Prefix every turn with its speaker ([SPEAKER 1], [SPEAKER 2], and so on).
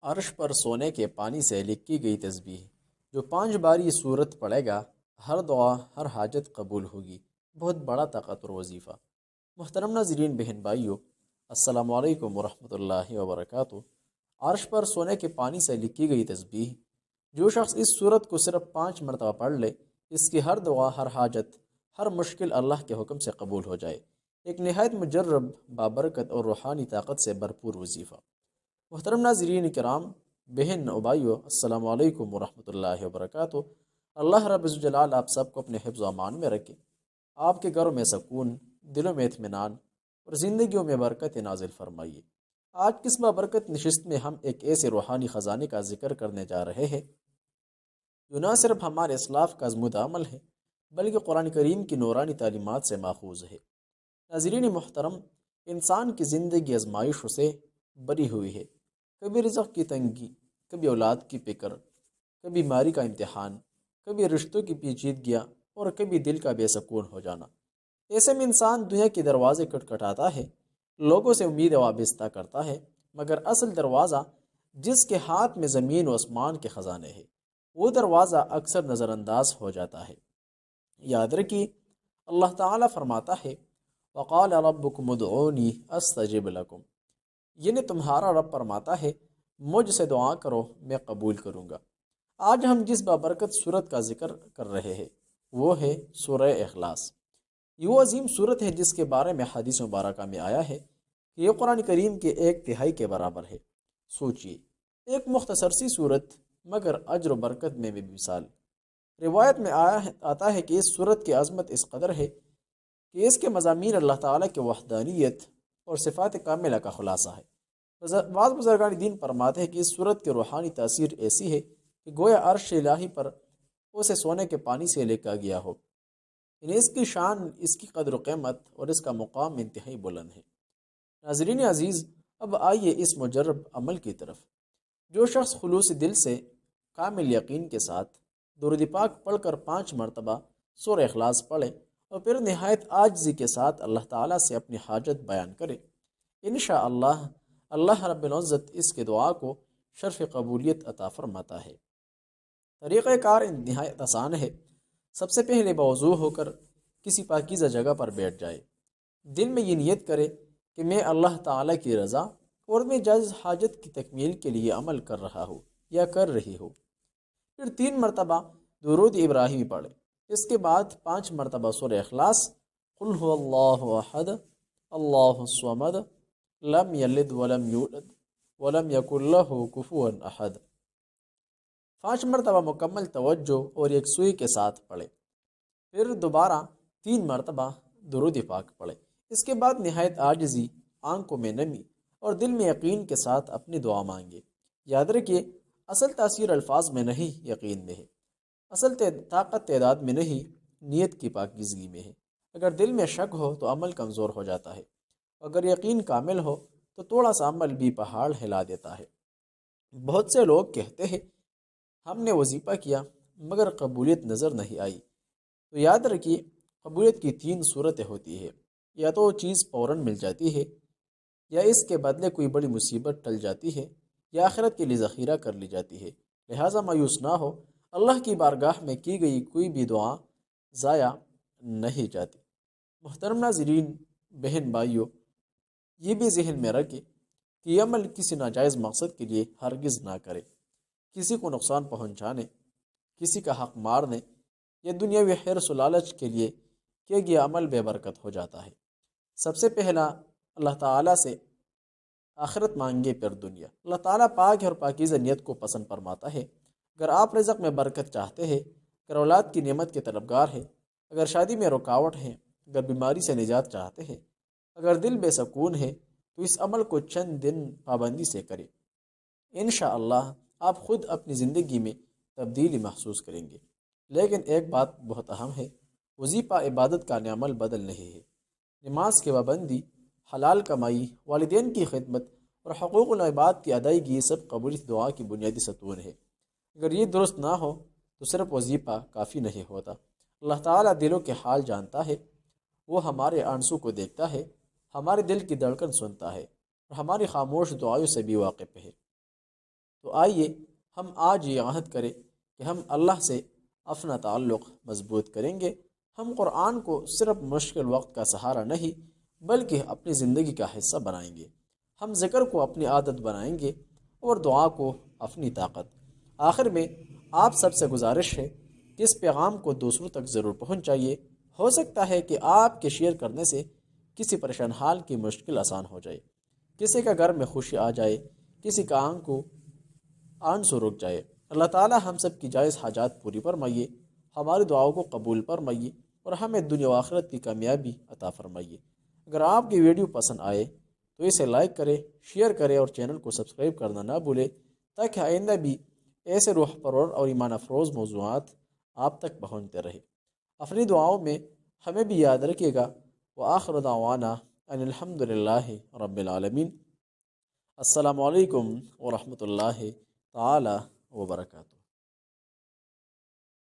[SPEAKER 1] عرش پر سونے کے پانی سے لکھی گئی تسبیح جو 5 بار یہ سورت پڑھے گا، ہر دعا ہر حاجت قبول ہوگی۔ بہت بڑا طاقت اور وظیفہ۔ محترم ناظرین، بہن بھائیو، السلام علیکم ورحمۃ اللہ وبرکاتہ۔ عرش پر سونے کے پانی سے لکھی گئی تسبیح جو شخص اس سورت کو صرف 5 مرتبہ پڑھ لے، اس کی ہر دعا ہر حاجت ہر مشکل اللہ کے حکم سے قبول ہو جائے۔ ایک نہایت مجرب، بابرکت اور روحانی طاقت سے بھرپور وظیفہ۔ محترم ناظرین کرام، بہن و بھائیو، السلام علیکم ورحمۃ اللہ وبرکاتہ۔ اللہ رب الجلال آپ سب کو اپنے حفظ و امان میں رکھے، آپ کے گھروں میں سکون، دلوں میں اطمینان اور زندگیوں میں برکت نازل فرمائیے۔ آج کس بابرکت نشست میں ہم ایک ایسے روحانی خزانے کا ذکر کرنے جا رہے ہیں جو نہ صرف ہمارے اسلاف کا عزمود عمل ہے بلکہ قرآن کریم کی نورانی تعلیمات سے ماخوذ ہے۔ ناظرین محترم، انسان کی زندگی آزمائشوں سے بری ہوئی ہے۔ کبھی رزق کی تنگی، کبھی اولاد کی فکر، کبھی بیماری کا امتحان، کبھی رشتوں کی پیچیدگیاں اور کبھی دل کا بے سکون ہو جانا۔ ایسے میں انسان دنیا کے دروازے کھٹکھٹاتا ہے، لوگوں سے امید وابستہ کرتا ہے، مگر اصل دروازہ جس کے ہاتھ میں زمین و آسمان کے خزانے ہیں، وہ دروازہ اکثر نظر انداز ہو جاتا ہے۔ یاد رکھیے، اللہ تعالیٰ فرماتا ہے وقال ربکم ادعونی استجب لکم، یعنی تمہارا رب فرماتا ہے مجھ سے دعا کرو میں قبول کروں گا۔ آج ہم جس بابرکت صورت کا ذکر کر رہے ہیں وہ ہے سورہ اخلاص۔ یہ وہ عظیم صورت ہے جس کے بارے میں حدیث مبارکہ میں آیا ہے کہ یہ قرآن کریم کے 1/3 کے برابر ہے۔ سوچئے، ایک مختصر سی صورت مگر اجر و برکت میں بھی مثال۔ روایت میں آتا ہے کہ اس صورت کی عظمت اس قدر ہے کہ اس کے مضامین اللہ تعالیٰ کی وحدانیت اور صفات کاملہ کا خلاصہ ہے۔ بعض بزرگان دین فرماتے ہیں کہ اس صورت کی روحانی تاثیر ایسی ہے کہ گویا عرش الہی پر اسے سونے کے پانی سے لکھا گیا ہو، یعنی اس کی شان، اس کی قدر و قیمت اور اس کا مقام انتہائی بلند ہے۔ ناظرین عزیز، اب آئیے اس مجرب عمل کی طرف۔ جو شخص خلوص دل سے کامل یقین کے ساتھ درود پاک پڑھ کر 5 مرتبہ سورہ اخلاص پڑھے اور پھر نہایت عاجزی کے ساتھ اللہ تعالیٰ سے اپنی حاجت بیان کرے، انشاءاللہ اللہ رب العزت اس کے دعا کو شرف قبولیت عطا فرماتا ہے۔ طریقہ کار نہایت آسان ہے۔ سب سے پہلے باوضو ہو کر کسی پاکیزہ جگہ پر بیٹھ جائے، دل میں یہ نیت کرے کہ میں اللہ تعالیٰ کی رضا اور میں جائز حاجت کی تکمیل کے لیے عمل کر رہا ہوں یا کر رہی ہوں۔ پھر 3 مرتبہ درود ابراہیمی پڑھے، اس کے بعد 5 مرتبہ سورہ اخلاص، قل هو اللہ احد اللہ الصمد لم یلد ولم یولد ولم یکن لہ کفوا احد، 5 مرتبہ مکمل توجہ اور یکسوئی کے ساتھ پڑھے۔ پھر دوبارہ 3 مرتبہ درود پاک پڑھے۔ اس کے بعد نہایت عاجزی، آنکھوں میں نمی اور دل میں یقین کے ساتھ اپنی دعا مانگے۔ یاد رکھیے، اصل تاثیر الفاظ میں نہیں، یقین میں ہے۔ اصل طاقت تعداد میں نہیں، نیت کی پاکیزگی میں ہے۔ اگر دل میں شک ہو تو عمل کمزور ہو جاتا ہے، اگر یقین کامل ہو تو تھوڑا سا عمل بھی پہاڑ ہلا دیتا ہے۔ بہت سے لوگ کہتے ہیں ہم نے وظیفہ کیا مگر قبولیت نظر نہیں آئی۔ تو یاد رکھیے، قبولیت کی 3 صورتیں ہوتی ہے، یا تو وہ چیز فوراً مل جاتی ہے، یا اس کے بدلے کوئی بڑی مصیبت ٹل جاتی ہے، یا آخرت کے لیے ذخیرہ کر لی جاتی ہے۔ لہٰذا مایوس نہ ہو، اللہ کی بارگاہ میں کی گئی کوئی بھی دعا ضائع نہیں جاتی۔ محترم ناظرین، بہن بھائیوں، یہ بھی ذہن میں رکھیں کہ یہ عمل کسی ناجائز مقصد کے لیے ہرگز نہ کرے۔ کسی کو نقصان پہنچانے، کسی کا حق مارنے یا دنیاوی حرص و لالچ کے لیے کیا گیا عمل بے برکت ہو جاتا ہے۔ سب سے پہلا اللہ تعالیٰ سے آخرت مانگے پھر دنیا۔ اللہ تعالیٰ پاک اور پاکیزہ نیت کو پسند فرماتا ہے۔ اگر آپ رزق میں برکت چاہتے ہیں، اگر اولاد کی نعمت کے طلبگار ہیں، اگر شادی میں رکاوٹ ہے، اگر بیماری سے نجات چاہتے ہیں، اگر دل بے سکون ہے، تو اس عمل کو چند دن پابندی سے کریں۔ انشاءاللہ آپ خود اپنی زندگی میں تبدیلی محسوس کریں گے۔ لیکن ایک بات بہت اہم ہے، وظیفہ عبادت کا عمل بدل نہیں ہے۔ نماز کی پابندی، حلال کمائی، والدین کی خدمت اور حقوق العباد کی ادائیگی سب قبولیت دعا کی بنیادی ستون ہے۔ اگر یہ درست نہ ہو تو صرف وظیفہ کافی نہیں ہوتا۔ اللہ تعالیٰ دلوں کے حال جانتا ہے، وہ ہمارے آنسو کو دیکھتا ہے، ہمارے دل کی دھڑکن سنتا ہے اور ہماری خاموش دعائوں سے بھی واقف ہے۔ تو تو آئیے ہم آج یہ عہد کریں کہ ہم اللہ سے اپنا تعلق مضبوط کریں گے۔ ہم قرآن کو صرف مشکل وقت کا سہارا نہیں بلکہ اپنی زندگی کا حصہ بنائیں گے۔ ہم ذکر کو اپنی عادت بنائیں گے اور دعا کو اپنی طاقت۔ آخر میں آپ سب سے گزارش ہے کہ اس پیغام کو دوسروں تک ضرور پہنچائیے۔ ہو سکتا ہے کہ آپ کے شیئر کرنے سے کسی پریشان حال کی مشکل آسان ہو جائے، کسی کا گھر میں خوشی آ جائے، کسی کا آن سے رک جائے۔ اللہ تعالی ہم سب کی جائز حاجات پوری فرمائیے، ہماری دعاؤں کو قبول فرمائیے اور ہمیں دنیا و آخرت کی کامیابی عطا فرمائیے۔ اگر آپ کی ویڈیو پسند آئے تو اسے لائک کرے، شیئر کرے اور چینل کو سبسکرائب کرنا نہ بھولے تاکہ آئندہ بھی ایسے روح پرور اور ایمان افروز موضوعات آپ تک پہنچتے رہے۔ اپنی دعاؤں میں ہمیں بھی یاد رکھیے گا۔ وآخر دعوانا ان الحمد للہ رب العالمین۔ السلام علیکم ورحمۃ اللہ تعالی وبرکاتہ۔